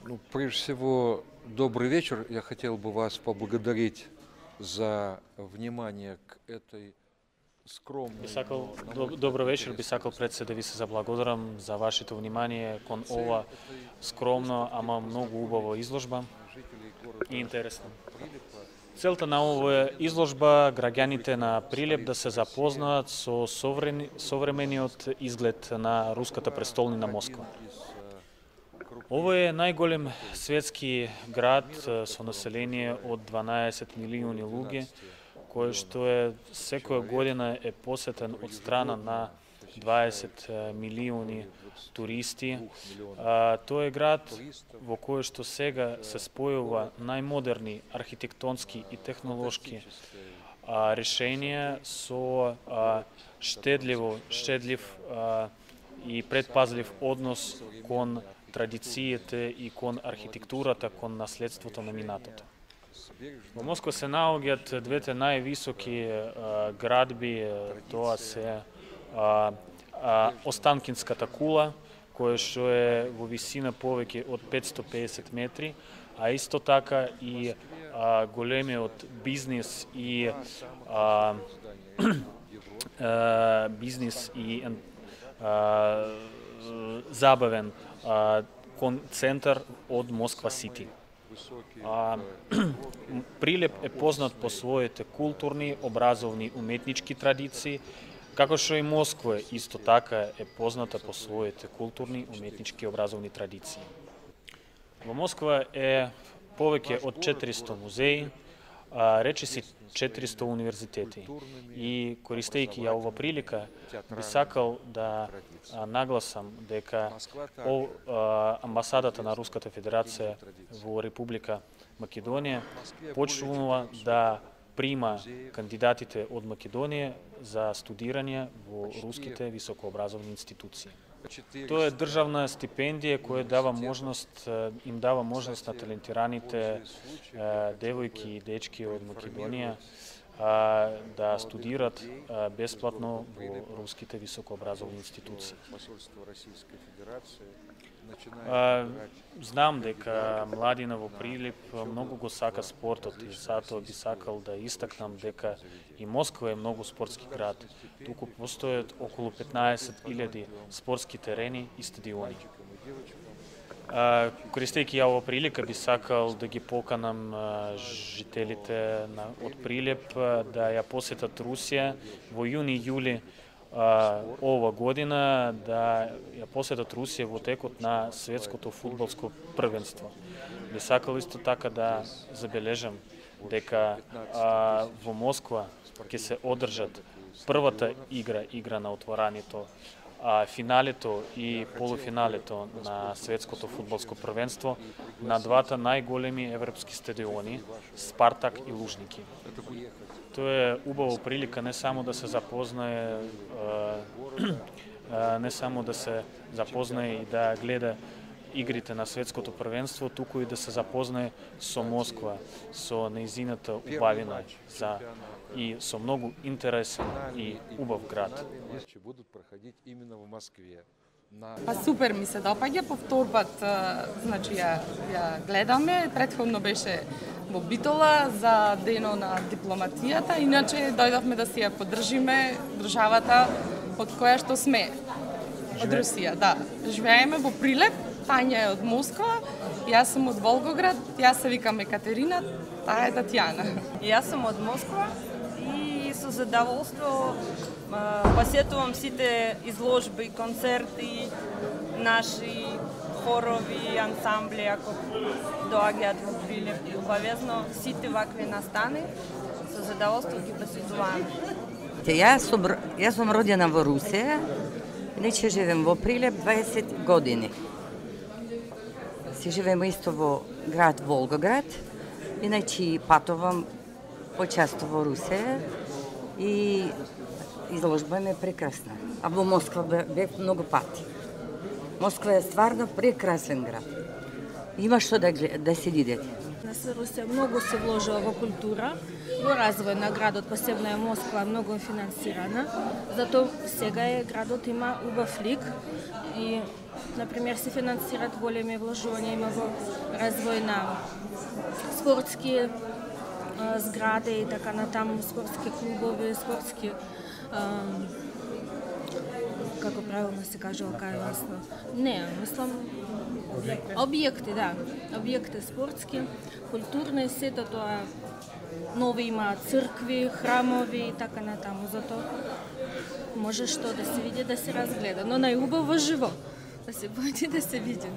Ну, прежде всего, добрый вечер. Я хотел бы вас поблагодарить за внимание к этой скромной, но, на мой взгляд, Добро вечер, би интересной сакал пред се да ви се выставке. заблагодарам за вашето внимание кон Цель ова этой скромно, выставки – ама многу убава познакомить изложба жителей и города интересна. Прилепа Целта на с ова современной изложба граѓаните Республикой, на Прилеп да се столицей России, запознаат со современиот изглед на руската Это престолнина один Москва. из Ова е крупнейших најголем градов светски град мира, в со котором население од проживает 12 милиони более луѓе, 12 кој што е миллионов секоја человек, година е посетен которые од страна на ежегодно 20 милиони посещают туристи. более 22 миллионов Тој е град туристов. во кој што сега се спојува најмодерни архитектонски и технолошки Фантастической решенија со красотой, штедлив и предпазлив однос кон традициите и кон архитектурата, кон наследството на минатото. Во Москва се наоѓаат двете највисоки градби, тоа се Останкинската кула, која што е во висина повеќе од 550 метри, а исто така и големиот бизнис и забавен центар од Москва Сити. Прилеп е познат по своите културни, образовни, уметнички традиции, како што и Москва исто така е позната по своите културни, уметнички и образовни традиции. Во Москва е повеќе од 400 музеи, речиси 400 универзитети. И користејќи ја ова прилика, би сакал да нагласам дека амбасадата на Руската Федерација во Република Македонија почнува да прима кандидатите од Македонија за студирање во руските високообразовни институции. Тоа е државна стипендија која им дава можност на талентираните девојки и дечки од Македонија да студират бесплатно во руските високообразовни институции. Знам дека младина во Прилеп многу го сака спортот и затоа би сакал да истакнам дека и Москва е многу спортски град. Туку постојат околу 15.000 спортски терени и стадиони. Користејќи ја ова прилика, би сакал да ги поканам жителите од Прилеп да ја посетат Русија во јуни-јули ова година, да ја посетат Русија во текот на светското фудбалско првенство. Би сакал исто така да забележам дека во Москва ќе се одржат првата игра на отворањето, финалето и полуфиналето на светското фудбалско првенство на двата најголеми европски стадиони Спартак и Лужники. Тоа е убава прилика не само да се запознае и да гледа игрите на светското првенство, туку и да се запознае со Москва, со нејзината убавина и со многу интересен и убав град. Па супер ми се допаѓа, по втор пат значи ја гледаме, претходно беше во Битола за Дено на дипломацијата, иначе дојдовме да си ја поддржиме државата од која што сме, од Русија, да. Живееме во Прилеп, Тања е од Москва, јас сум од Волгоград, јас се викам Екатерина, таа е Татјана. Јас сум од Москва и со задоволство посетувам сите изложби, концерти, наши хорови, ансамбли, ако доаѓаат во Прилеп. Обавезно сите вакви настани, со задоволство ги посетуваме. Јас сум родена во Русија, иначе живеем во Прилеп 20 години. Си живееме исто во град Волгоград, иначе патувам почесто во Русија и изложба ми е прекрасна. А во Москва бев многу пати. Москва е стварно прекрасен град. Има што да се видите. Русија многу се вложила во култура, во развој на градот, посебно е Москва многу финансирана. Затоа сега градот има убав лик и, например, се финансират големи вложувања, има во развој на спортски згради и така натаму, спортски клубови, спортски како правилно се кажува, кај јасно. Не, мислам објекти, да. Објекти спортски, културни, сето тоа нови има цркви, храмови и така натаму. Затоа може што да се види, да се разгледа, но најубаво живо, да се појде да се види.